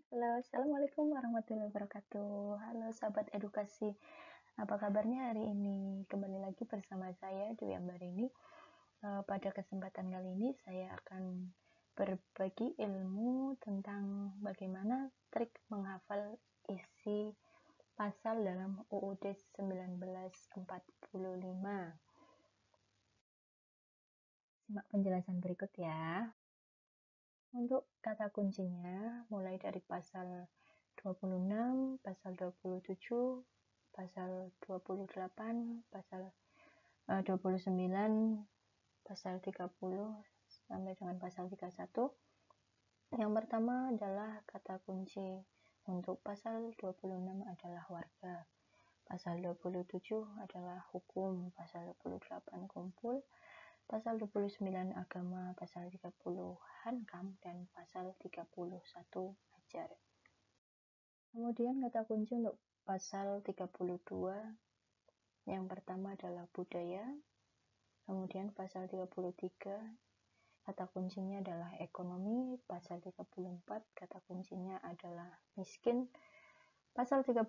Halo, Assalamualaikum warahmatullahi wabarakatuh. Halo sahabat edukasi, apa kabarnya hari ini? Kembali lagi bersama saya Dwi Ambarini. Pada kesempatan kali ini saya akan berbagi ilmu tentang bagaimana trik menghafal isi pasal dalam UUD 1945. Simak penjelasan berikut ya. Untuk kata kuncinya, mulai dari pasal 26, pasal 27, pasal 28, pasal 29, pasal 30, sampai dengan pasal 31. Yang pertama adalah kata kunci. Untuk pasal 26 adalah warga, pasal 27 adalah hukum, pasal 28 kumpul, pasal 29 agama, pasal 30 hankam, dan pasal 31 ajar. Kemudian kata kunci untuk pasal 32 yang pertama adalah budaya, kemudian pasal 33 kata kuncinya adalah ekonomi, pasal 34 kata kuncinya adalah miskin, pasal 35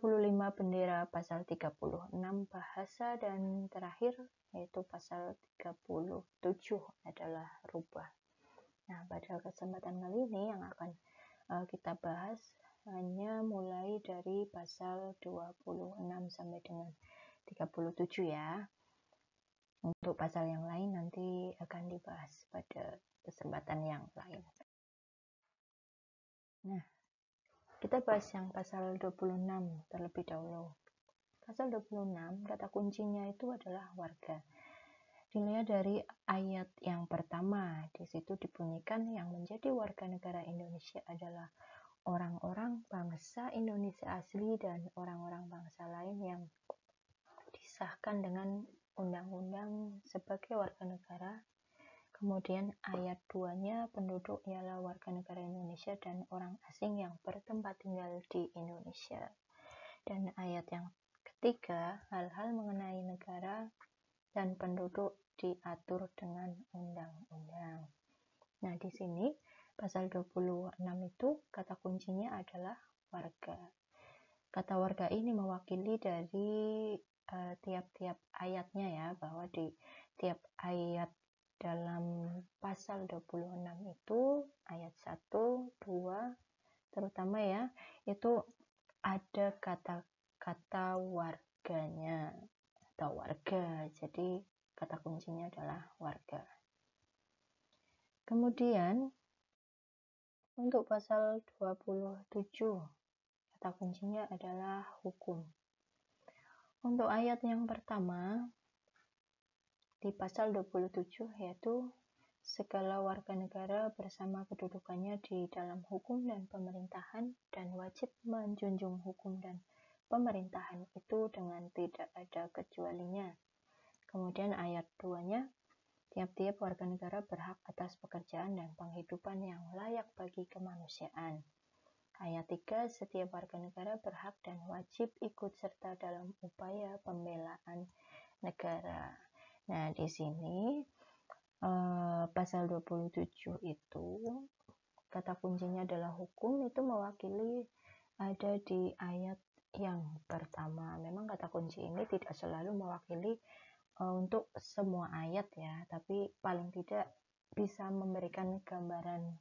bendera, pasal 36 bahasa, dan terakhir yaitu pasal 37 adalah rubah. Nah, pada kesempatan kali ini yang akan kita bahas hanya mulai dari pasal 26 sampai dengan 37 ya. Untuk pasal yang lain nanti akan dibahas pada kesempatan yang lain. Nah, kita bahas yang pasal 26 terlebih dahulu. Pasal 26, kata kuncinya itu adalah warga. Dilihat dari ayat yang pertama, di situ dibunyikan yang menjadi warga negara Indonesia adalah orang-orang bangsa Indonesia asli dan orang-orang bangsa lain yang disahkan dengan undang-undang sebagai warga negara. Kemudian ayat 2-nya penduduk ialah warga negara Indonesia dan orang asing yang bertempat tinggal di Indonesia. Dan ayat yang ketiga, hal-hal mengenai negara dan penduduk diatur dengan undang-undang. Nah, di sini pasal 26 itu kata kuncinya adalah warga. Kata warga ini mewakili dari tiap-tiap ayatnya ya, bahwa di tiap ayat dalam pasal 26 itu ayat 1, 2 terutama ya, itu ada kata-kata warganya atau warga. Jadi kata kuncinya adalah warga. Kemudian untuk pasal 27 kata kuncinya adalah hukum. Untuk ayat yang pertama di pasal 27 yaitu segala warga negara bersama kedudukannya di dalam hukum dan pemerintahan dan wajib menjunjung hukum dan pemerintahan itu dengan tidak ada kecualinya. Kemudian ayat 2-nya, tiap-tiap warga negara berhak atas pekerjaan dan penghidupan yang layak bagi kemanusiaan. Ayat 3, setiap warga negara berhak dan wajib ikut serta dalam upaya pembelaan negara. Nah, di sini pasal 27 itu kata kuncinya adalah hukum, itu mewakili ada di ayat yang pertama. Memang kata kunci ini tidak selalu mewakili untuk semua ayat ya, tapi paling tidak bisa memberikan gambaran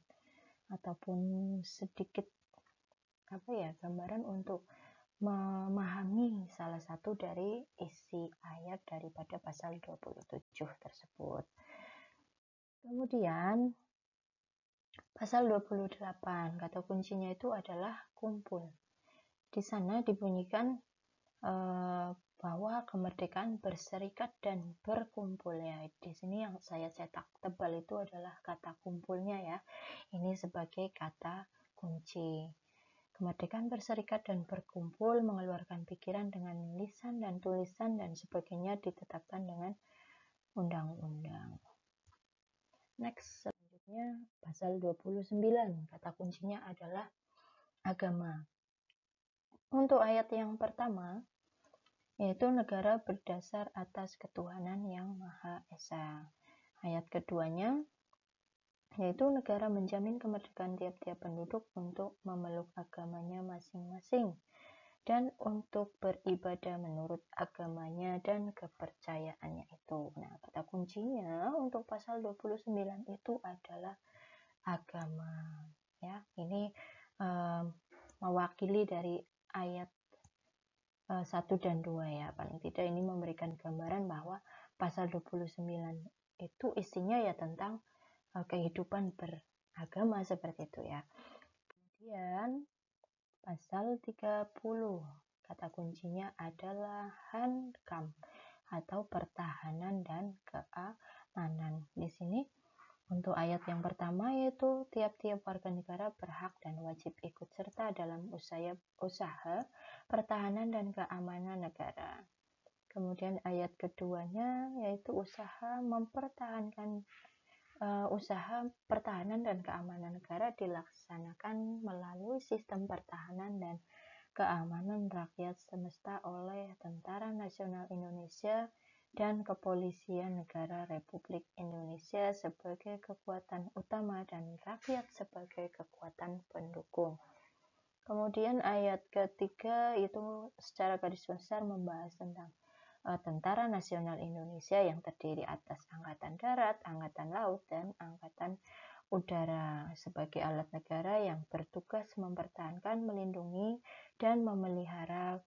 ataupun sedikit gambaran untuk memahami salah satu dari isi ayat daripada pasal 27 tersebut. Kemudian pasal 28 kata kuncinya itu adalah kumpul. Di sana dibunyikan bahwa kemerdekaan berserikat dan berkumpul ya. Di sini yang saya cetak tebal itu adalah kata kumpulnya ya. Ini sebagai kata kunci. Kemerdekaan berserikat dan berkumpul, mengeluarkan pikiran dengan lisan dan tulisan dan sebagainya ditetapkan dengan undang-undang. Next, selanjutnya pasal 29, kata kuncinya adalah agama. Untuk ayat yang pertama, yaitu negara berdasar atas ketuhanan yang Maha Esa. Ayat keduanya, yaitu negara menjamin kemerdekaan tiap-tiap penduduk untuk memeluk agamanya masing-masing dan untuk beribadah menurut agamanya dan kepercayaannya itu. Nah, kata kuncinya untuk pasal 29 itu adalah agama. Ya, ini mewakili dari ayat 1 dan 2 ya. Paling tidak ini memberikan gambaran bahwa pasal 29 itu isinya ya tentang kehidupan beragama seperti itu ya. Kemudian pasal 30 kata kuncinya adalah hankam atau pertahanan dan keamanan. Di sini untuk ayat yang pertama yaitu tiap-tiap warga negara berhak dan wajib ikut serta dalam usaha pertahanan dan keamanan negara. Kemudian ayat keduanya yaitu usaha pertahanan dan keamanan negara dilaksanakan melalui sistem pertahanan dan keamanan rakyat semesta oleh Tentara Nasional Indonesia dan Kepolisian Negara Republik Indonesia sebagai kekuatan utama dan rakyat sebagai kekuatan pendukung. Kemudian ayat ketiga itu secara garis besar membahas tentang Tentara Nasional Indonesia yang terdiri atas Angkatan Darat, Angkatan Laut, dan Angkatan Udara sebagai alat negara yang bertugas mempertahankan, melindungi, dan memelihara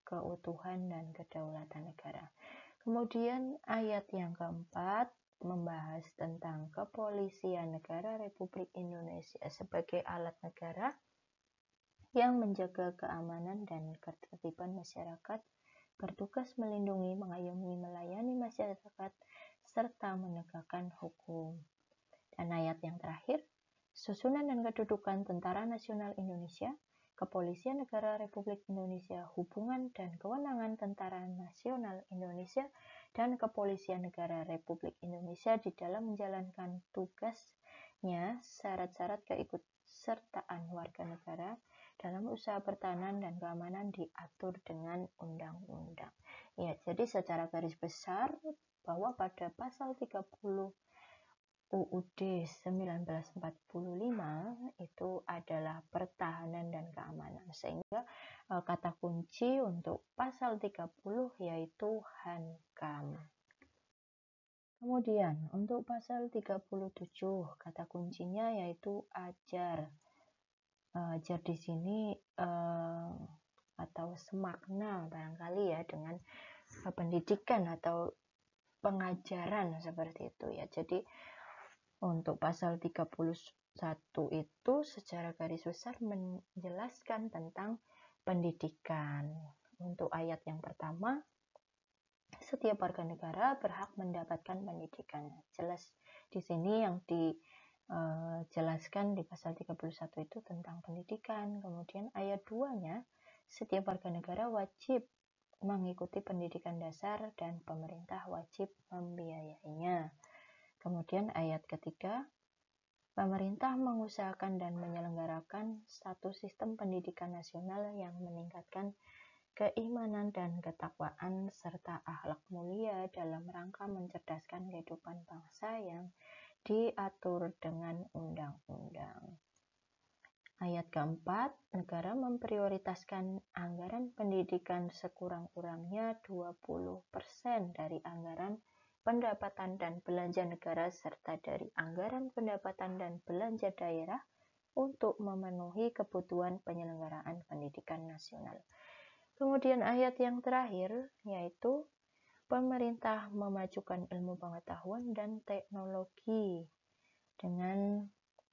keutuhan dan kedaulatan negara. Kemudian ayat yang keempat membahas tentang Kepolisian Negara Republik Indonesia sebagai alat negara yang menjaga keamanan dan ketertiban masyarakat, bertugas melindungi, mengayomi, melayani masyarakat, serta menegakkan hukum. Dan ayat yang terakhir, susunan dan kedudukan Tentara Nasional Indonesia, Kepolisian Negara Republik Indonesia, hubungan dan kewenangan Tentara Nasional Indonesia dan Kepolisian Negara Republik Indonesia di dalam menjalankan tugasnya, syarat-syarat keikutsertaan warga negara dalam usaha pertahanan dan keamanan diatur dengan undang-undang. Ya, jadi secara garis besar bahwa pada pasal 30 UUD 1945 itu adalah pertahanan dan keamanan. Sehingga kata kunci untuk pasal 30 yaitu hankam. Kemudian untuk pasal 37 kata kuncinya yaitu ajar. Ajar di sini atau semakna barangkali ya dengan pendidikan atau pengajaran seperti itu ya. Jadi untuk pasal 31 itu secara garis besar menjelaskan tentang pendidikan. Untuk ayat yang pertama, setiap warga negara berhak mendapatkan pendidikan. Jelas di sini yang dijelaskan di pasal 31 itu tentang pendidikan. Kemudian ayat 2-nya, setiap warga negara wajib mengikuti pendidikan dasar dan pemerintah wajib membiayainya. Kemudian ayat ketiga, pemerintah mengusahakan dan menyelenggarakan satu sistem pendidikan nasional yang meningkatkan keimanan dan ketakwaan serta akhlak mulia dalam rangka mencerdaskan kehidupan bangsa yang diatur dengan undang-undang. Ayat keempat, negara memprioritaskan anggaran pendidikan sekurang-kurangnya 20% dari anggaran pendapatan dan belanja negara serta dari anggaran pendapatan dan belanja daerah untuk memenuhi kebutuhan penyelenggaraan pendidikan nasional. Kemudian ayat yang terakhir yaitu pemerintah memajukan ilmu pengetahuan dan teknologi dengan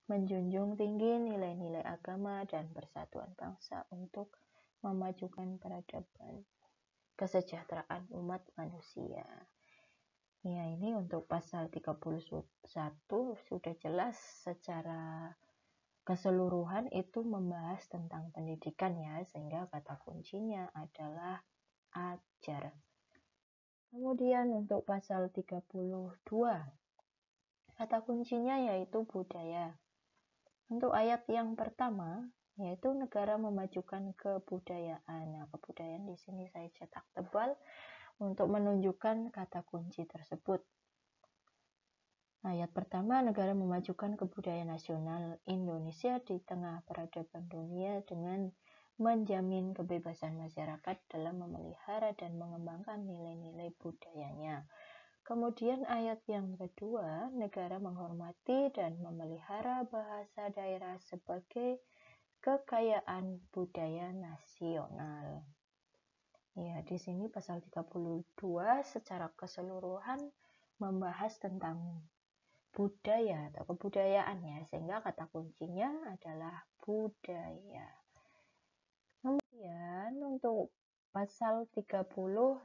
menjunjung tinggi nilai-nilai agama dan persatuan bangsa untuk memajukan peradaban kesejahteraan umat manusia. Ya, ini untuk pasal 31 sudah jelas secara keseluruhan itu membahas tentang pendidikan ya, sehingga kata kuncinya adalah ajar. Kemudian untuk pasal 32, kata kuncinya yaitu budaya. Untuk ayat yang pertama, yaitu negara memajukan kebudayaan. Nah, kebudayaan di sini saya cetak tebal untuk menunjukkan kata kunci tersebut. Ayat pertama, negara memajukan kebudayaan nasional Indonesia di tengah peradaban dunia dengan menjamin kebebasan masyarakat dalam memelihara dan mengembangkan nilai-nilai budayanya. Kemudian ayat yang kedua, negara menghormati dan memelihara bahasa daerah sebagai kekayaan budaya nasional. Ya, di sini pasal 32 secara keseluruhan membahas tentang budaya atau kebudayaan ya, sehingga kata kuncinya adalah budaya. Kemudian untuk pasal 33,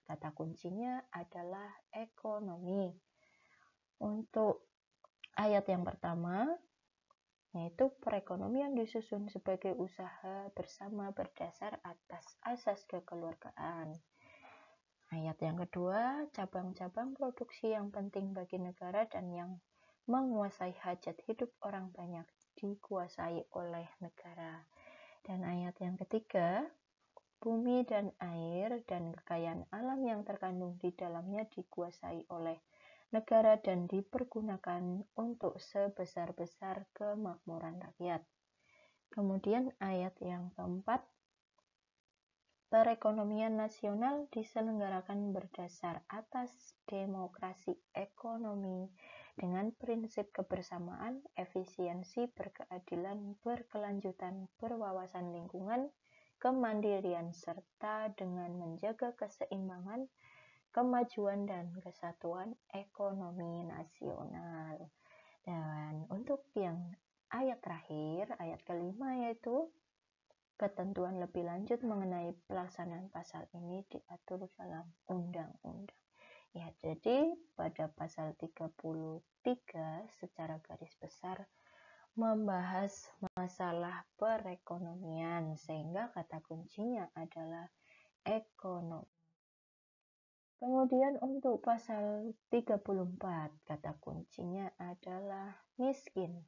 kata kuncinya adalah ekonomi. Untuk ayat yang pertama, yaitu perekonomian disusun sebagai usaha bersama berdasar atas asas kekeluargaan. Ayat yang kedua, cabang-cabang produksi yang penting bagi negara dan yang menguasai hajat hidup orang banyak dikuasai oleh negara. Dan ayat yang ketiga, bumi dan air dan kekayaan alam yang terkandung di dalamnya dikuasai oleh negara dan dipergunakan untuk sebesar-besar kemakmuran rakyat. Kemudian ayat yang keempat, perekonomian nasional diselenggarakan berdasar atas demokrasi ekonomi dengan prinsip kebersamaan, efisiensi, berkeadilan, berkelanjutan, berwawasan lingkungan, kemandirian, serta dengan menjaga keseimbangan, kemajuan, dan kesatuan ekonomi nasional. Dan untuk yang ayat terakhir, ayat kelima, yaitu ketentuan lebih lanjut mengenai pelaksanaan pasal ini diatur dalam undang-undang. Ya, jadi pada pasal 33 secara garis besar membahas masalah perekonomian, sehingga kata kuncinya adalah ekonomi. Kemudian untuk pasal 34, kata kuncinya adalah miskin.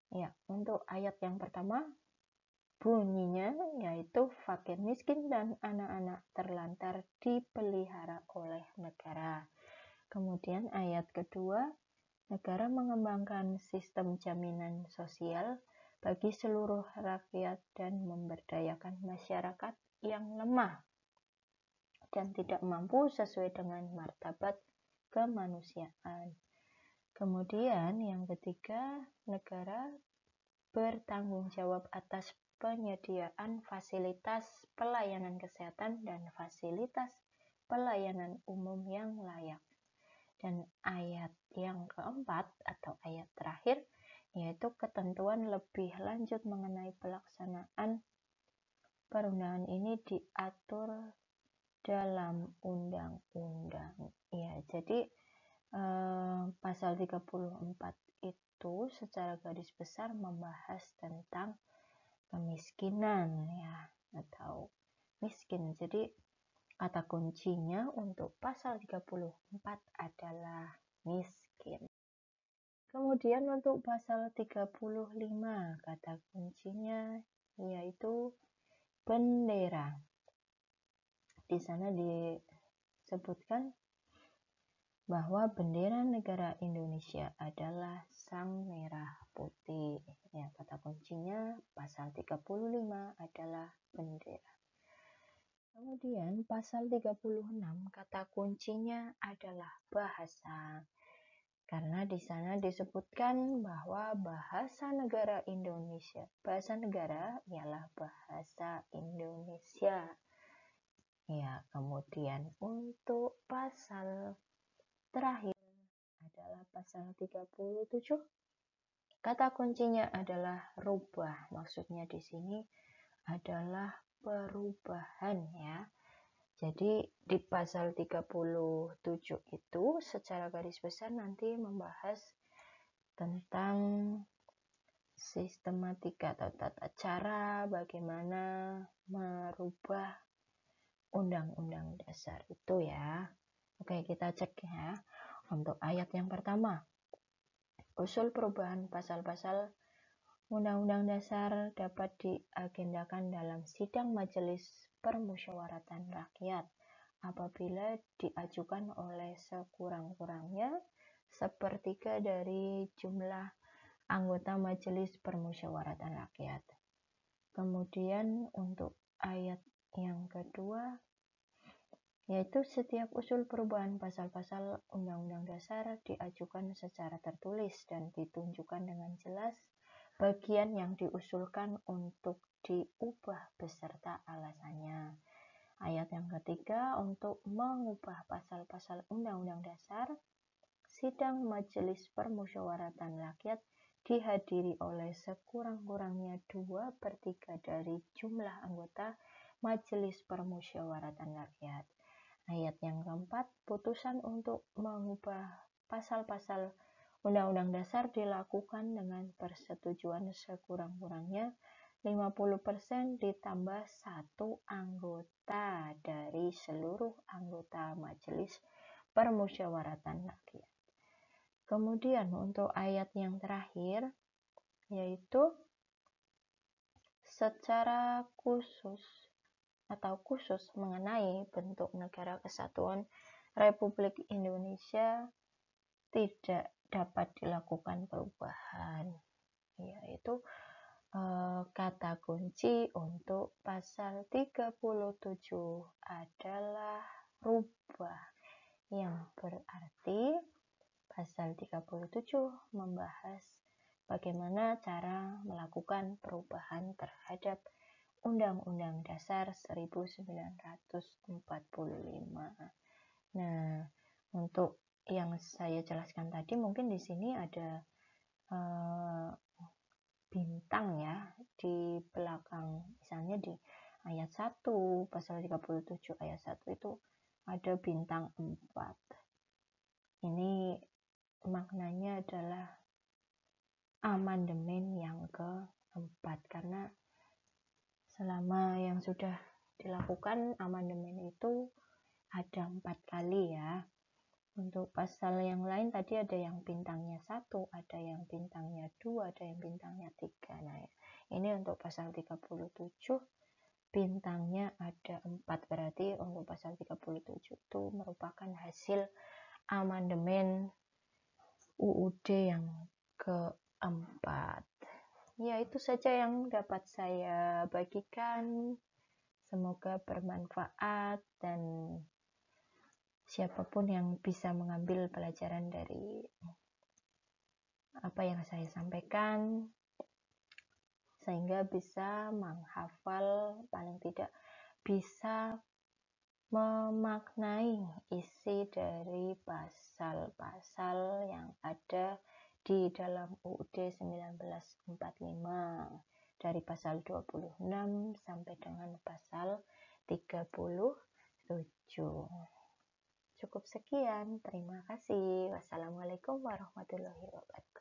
Ya, untuk ayat yang pertama, bunyinya yaitu fakir miskin dan anak-anak terlantar dipelihara oleh negara. Kemudian ayat kedua, negara mengembangkan sistem jaminan sosial bagi seluruh rakyat dan memberdayakan masyarakat yang lemah dan tidak mampu sesuai dengan martabat kemanusiaan. Kemudian yang ketiga, negara bertanggung jawab atas penyediaan fasilitas pelayanan kesehatan dan fasilitas pelayanan umum yang layak. Dan ayat yang keempat atau ayat terakhir, yaitu ketentuan lebih lanjut mengenai pelaksanaan perundangan ini diatur dalam undang-undang. Ya, jadi pasal 34 itu secara garis besar membahas tentang kemiskinan ya, atau miskin. Jadi kata kuncinya untuk pasal 34 adalah miskin. Kemudian untuk pasal 35, kata kuncinya yaitu bendera. Di sana disebutkan bahwa bendera negara Indonesia adalah sang merah putih. Ya, kata kuncinya pasal 35 adalah bendera. Kemudian pasal 36, kata kuncinya adalah bahasa. Karena di sana disebutkan bahwa bahasa negara Indonesia, bahasa negara ialah bahasa Indonesia. Ya, kemudian untuk pasal terakhir adalah pasal 37. Kata kuncinya adalah rubah. Maksudnya di sini adalah perubahan ya. Jadi di pasal 37 itu secara garis besar nanti membahas tentang sistematika atau tata cara bagaimana merubah undang-undang dasar itu ya. Oke, kita cek ya. Untuk ayat yang pertama, usul perubahan pasal-pasal Undang-Undang Dasar dapat diagendakan dalam sidang Majelis Permusyawaratan Rakyat apabila diajukan oleh sekurang-kurangnya sepertiga dari jumlah anggota Majelis Permusyawaratan Rakyat. Kemudian untuk ayat yang kedua, yaitu setiap usul perubahan pasal-pasal Undang-Undang Dasar diajukan secara tertulis dan ditunjukkan dengan jelas bagian yang diusulkan untuk diubah beserta alasannya. Ayat yang ketiga, untuk mengubah pasal-pasal Undang-Undang Dasar, sidang Majelis Permusyawaratan Rakyat dihadiri oleh sekurang-kurangnya 2/3 dari jumlah anggota Majelis Permusyawaratan Rakyat. Ayat yang keempat, putusan untuk mengubah pasal-pasal Undang-Undang Dasar dilakukan dengan persetujuan sekurang-kurangnya 50% ditambah 1 anggota dari seluruh anggota Majelis Permusyawaratan Rakyat. Kemudian untuk ayat yang terakhir, yaitu secara khusus mengenai bentuk negara kesatuan Republik Indonesia tidak dapat dilakukan perubahan, yaitu kata kunci untuk pasal 37 adalah rubah, yang berarti pasal 37 membahas bagaimana cara melakukan perubahan terhadap Undang-Undang Dasar 1945. Nah, untuk yang saya jelaskan tadi, mungkin di sini ada bintang ya di belakang, misalnya di ayat 1 pasal 37 ayat 1 itu ada bintang 4. Ini maknanya adalah amandemen yang keempat, karena selama yang sudah dilakukan amandemen itu ada 4 kali ya. Untuk pasal yang lain tadi ada yang bintangnya 1, ada yang bintangnya 2, ada yang bintangnya 3. Nah, ini untuk pasal 37 bintangnya ada 4, berarti untuk pasal 37 itu merupakan hasil amandemen UUD yang keempat. Ya, itu saja yang dapat saya bagikan. Semoga bermanfaat dan siapapun yang bisa mengambil pelajaran dari apa yang saya sampaikan, sehingga bisa menghafal, paling tidak bisa memaknai isi dari pasal-pasal yang ada di dalam UUD 1945, dari pasal 26 sampai dengan pasal 37. Cukup sekian, terima kasih. Wassalamualaikum warahmatullahi wabarakatuh.